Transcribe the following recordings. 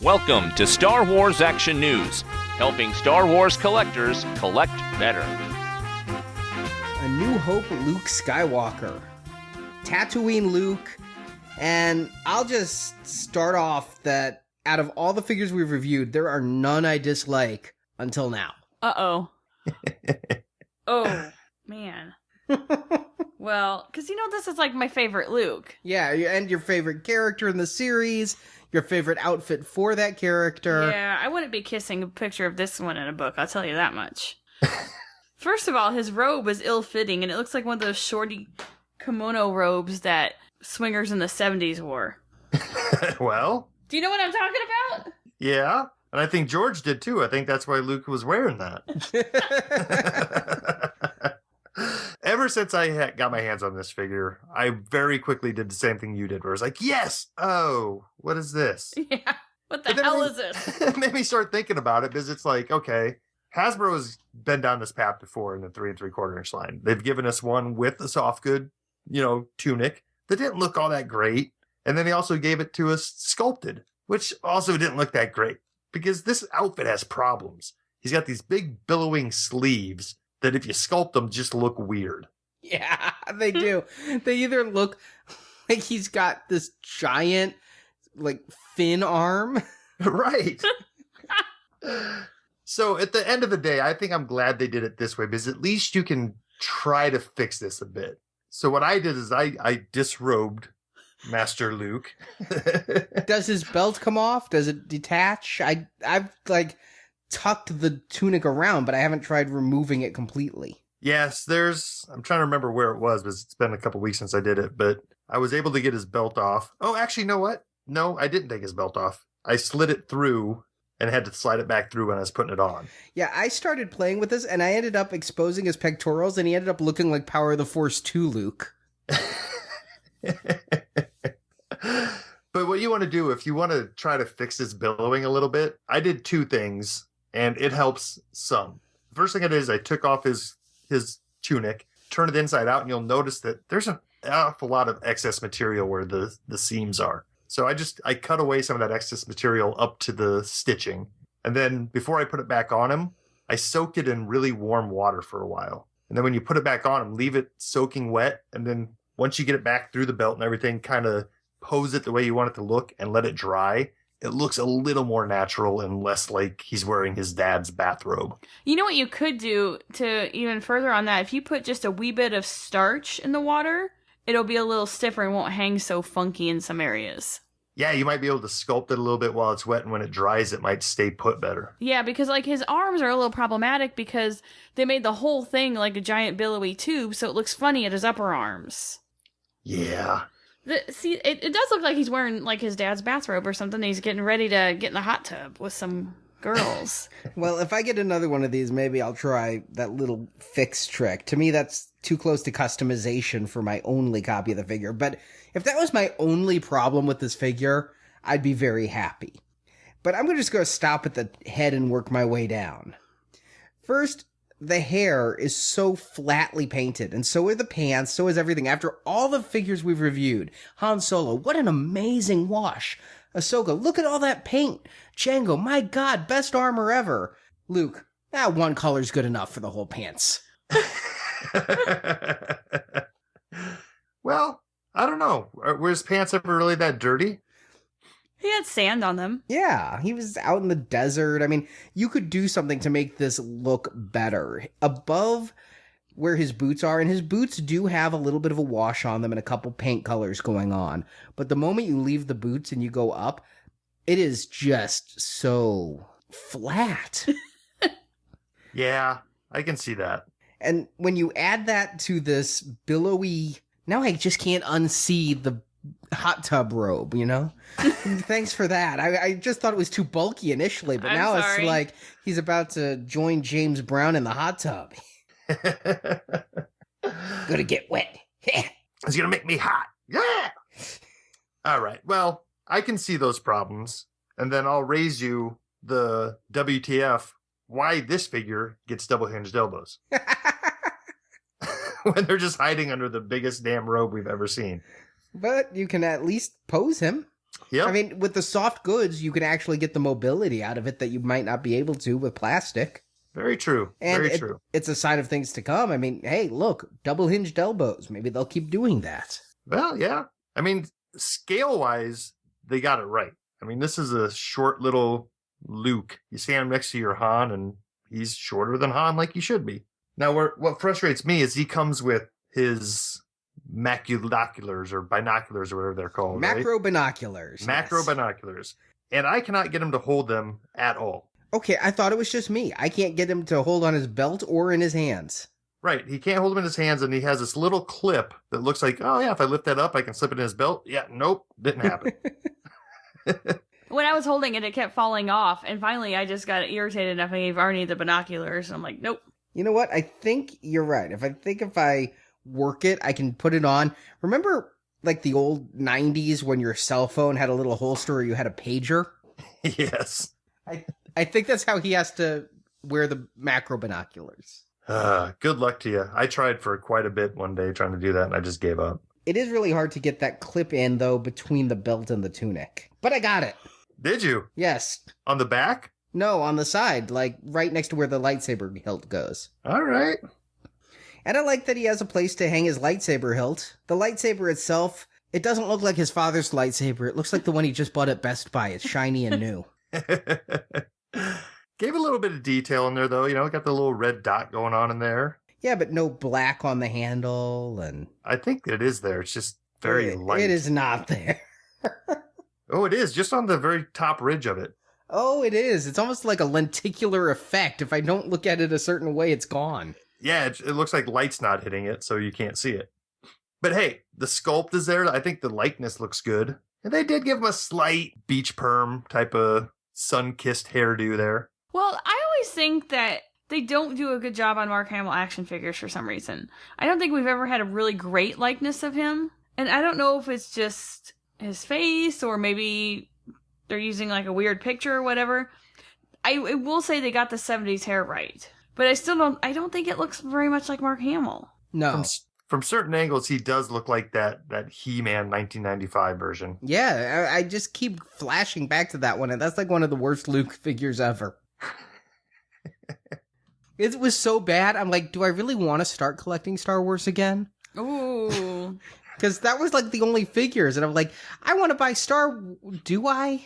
Welcome to Star Wars Action News, helping Star Wars collectors collect better. A New Hope Luke Skywalker, Tatooine Luke, and I'll just start off that out of all the figures we've reviewed, there are none I dislike until now. Uh-oh. Oh, man. Well, because this is like my favorite Luke. Yeah, and your favorite character in the series, your favorite outfit for that character. Yeah, I wouldn't be kissing a picture of this one in a book, I'll tell you that much. First of all, his robe is ill-fitting, and it looks like one of those shorty kimono robes that swingers in the 70s wore. Well? Do you know what I'm talking about? Yeah, and I think George did too. I think that's why Luke was wearing that. Ever since I got my hands on this figure, I very quickly did the same thing you did, where I was like, yes! Oh, what is this? Yeah, what the hell is this? It made me start thinking about it, because it's like, okay, Hasbro has been down this path before in the 3 3/4 inch line. They've given us one with a soft good, tunic that didn't look all that great. And then they also gave it to us sculpted, which also didn't look that great because this outfit has problems. He's got these big billowing sleeves that if you sculpt them just look weird. Yeah, they do. They either look like he's got this giant, fin arm. Right. So at the end of the day, I think I'm glad they did it this way because at least you can try to fix this a bit. So what I did is I disrobed Master Luke. Does his belt come off? Does it detach? I've tucked the tunic around, but I haven't tried removing it completely. Yes, I'm trying to remember where it was, because it's been a couple weeks since I did it, but I was able to get his belt off. Oh, actually, you know what? No, I didn't take his belt off. I slid it through and had to slide it back through when I was putting it on. Yeah, I started playing with this, and I ended up exposing his pectorals, and he ended up looking like Power of the Force 2 Luke. But what you want to do, if you want to try to fix his billowing a little bit, I did 2 things, and it helps some. The first thing I did is I took off his tunic, turned it inside out, and you'll notice that there's an awful lot of excess material where the seams are. So I cut away some of that excess material up to the stitching. And then before I put it back on him, I soaked it in really warm water for a while. And then when you put it back on him, leave it soaking wet. And then once you get it back through the belt and everything, kind of pose it the way you want it to look and let it dry. It looks a little more natural and less like he's wearing his dad's bathrobe. You know what you could do to even further on that? If you put just a wee bit of starch in the water, it'll be a little stiffer and won't hang so funky in some areas. Yeah, you might be able to sculpt it a little bit while it's wet, and when it dries, it might stay put better. Yeah, because his arms are a little problematic because they made the whole thing like a giant billowy tube, so it looks funny at his upper arms. Yeah. It does look like he's wearing like his dad's bathrobe or something. He's getting ready to get in the hot tub with some girls. Well, if I get another one of these, maybe I'll try that little fix trick. To me, that's too close to customization for my only copy of the figure. But if that was my only problem with this figure, I'd be very happy. But I'm just going to stop at the head and work my way down. First, the hair is so flatly painted, and so are the pants, so is everything. After all the figures we've reviewed, Han Solo, what an amazing wash. Ahsoka, look at all that paint. Jango, my God, best armor ever. Luke, one color's good enough for the whole pants. Well, I don't know. Were his pants ever really that dirty? He had sand on them. Yeah, he was out in the desert. I mean, you could do something to make this look better. Above where his boots are, and his boots do have a little bit of a wash on them and a couple paint colors going on. But the moment you leave the boots and you go up, it is just so flat. Yeah, I can see that. And when you add that to this billowy... Now I just can't unsee the hot tub robe, Thanks for that. I just thought it was too bulky initially, but now it's like he's about to join James Brown in the hot tub. Gonna get wet. It's gonna make me hot. Yeah! All right, well, I can see those problems, and then I'll raise you the WTF why this figure gets double-hinged elbows. When they're just hiding under the biggest damn robe we've ever seen. But you can at least pose him. Yep. I mean, with the soft goods, you can actually get the mobility out of it that you might not be able to with plastic. Very true. And Very true. It's a sign of things to come. I mean, hey, look, double hinged elbows. Maybe they'll keep doing that. Well, yeah. I mean, scale-wise, they got it right. I mean, this is a short little Luke. You stand him next to your Han, and he's shorter than Han like he should be. Now, what frustrates me is he comes with his maculoculars or binoculars or whatever they're called. Macro right? binoculars. Macro yes. binoculars. And I cannot get him to hold them at all. Okay, I thought it was just me. I can't get him to hold on his belt or in his hands. Right. He can't hold them in his hands, and he has this little clip that looks like, oh, yeah, if I lift that up, I can slip it in his belt. Yeah, nope, didn't happen. When I was holding it, it kept falling off, and finally I just got irritated enough. I gave Arnie the binoculars, and I'm like, nope. You know what? I think you're right. If I work it, I can put it on. Remember, like the old 90s when your cell phone had a little holster or you had a pager? Yes. I think that's how he has to wear the macro binoculars. Good luck to you. I tried for quite a bit one day trying to do that, and I just gave up. It is really hard to get that clip in, though, between the belt and the tunic. But I got it. Did you? Yes. On the back? No, on the side, like right next to where the lightsaber hilt goes. All right. And I like that he has a place to hang his lightsaber hilt. The lightsaber itself, it doesn't look like his father's lightsaber. It looks like the one he just bought at Best Buy. It's shiny and new. Gave a little bit of detail in there, though. You know, got the little red dot going on in there. Yeah, but no black on the handle, and I think it is there. It's just very light. It is not there. Oh, it is. Just on the very top ridge of it. Oh, it is. It's almost like a lenticular effect. If I don't look at it a certain way, it's gone. Yeah, it looks like light's not hitting it, so you can't see it. But hey, the sculpt is there. I think the likeness looks good. And they did give him a slight beach perm type of sun-kissed hairdo there. Well, I always think that they don't do a good job on Mark Hamill action figures for some reason. I don't think we've ever had a really great likeness of him. And I don't know if it's just his face or maybe they're using like a weird picture or whatever. I will say they got the 70s hair right. But I don't think it looks very much like Mark Hamill. No. From certain angles, he does look like that He-Man 1995 version. Yeah, I just keep flashing back to that one, and that's like one of the worst Luke figures ever. It was so bad, I'm like, do I really want to start collecting Star Wars again? Ooh. Because that was like the only figures, and I'm like, I want to buy do I?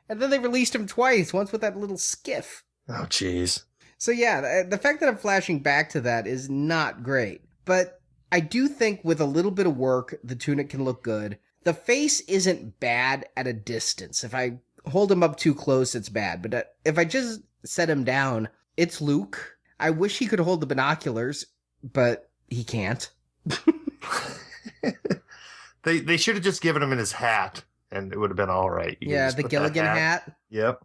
And then they released him twice, once with that little skiff. Oh, jeez. So yeah, the fact that I'm flashing back to that is not great. But I do think with a little bit of work, the tunic can look good. The face isn't bad at a distance. If I hold him up too close, it's bad. But if I just set him down, it's Luke. I wish he could hold the binoculars, but he can't. They should have just given him in his hat, and it would have been all right. Yeah, the Gilligan hat. Yep.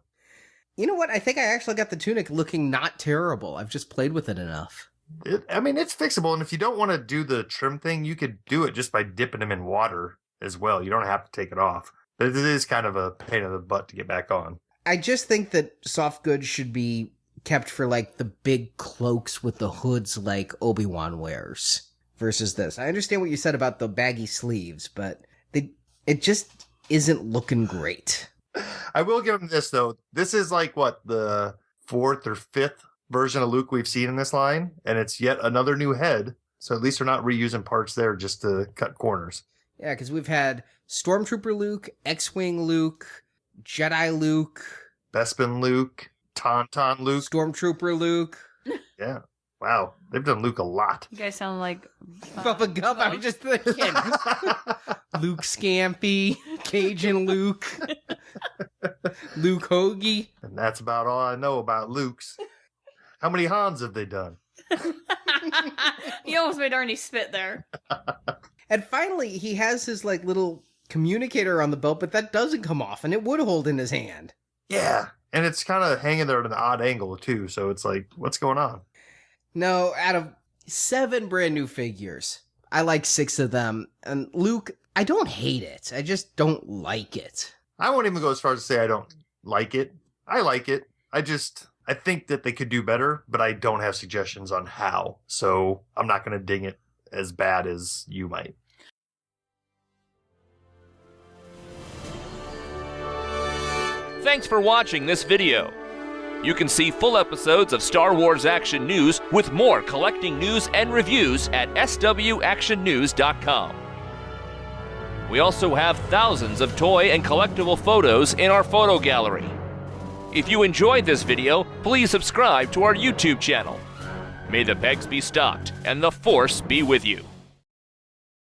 You know what? I think I actually got the tunic looking not terrible. I've just played with it enough. It's fixable, and if you don't want to do the trim thing, you could do it just by dipping him in water as well. You don't have to take it off. But it is kind of a pain in the butt to get back on. I just think that soft goods should be kept for like the big cloaks with the hoods like Obi-Wan wears versus this. I understand what you said about the baggy sleeves, but it just isn't looking great. I will give him this, though. This is like, what, the 4th or 5th version of Luke we've seen in this line, and it's yet another new head, so at least they're not reusing parts there just to cut corners. Yeah, because we've had Stormtrooper Luke, X-Wing Luke, Jedi Luke, Bespin Luke, Tauntaun Luke. Stormtrooper Luke. Yeah. Wow. They've done Luke a lot. You guys sound like... Bubba Gump, I was just thinking. Luke Scampy, Cajun Luke, Luke Hoagie. And that's about all I know about Luke's. How many Hans have they done? You almost made Arnie spit there. And finally, he has his like little communicator on the belt, but that doesn't come off, and it would hold in his hand. Yeah. And it's kind of hanging there at an odd angle, too. So it's like, what's going on? No, out of 7 brand new figures, I like 6 of them. And Luke, I don't hate it. I just don't like it. I won't even go as far as to say I don't like it. I like it. I think that they could do better, but I don't have suggestions on how. So I'm not going to ding it as bad as you might. Thanks for watching this video. You can see full episodes of Star Wars Action News with more collecting news and reviews at swactionnews.com. We also have thousands of toy and collectible photos in our photo gallery. If you enjoyed this video, please subscribe to our YouTube channel. May the pegs be stocked and the Force be with you.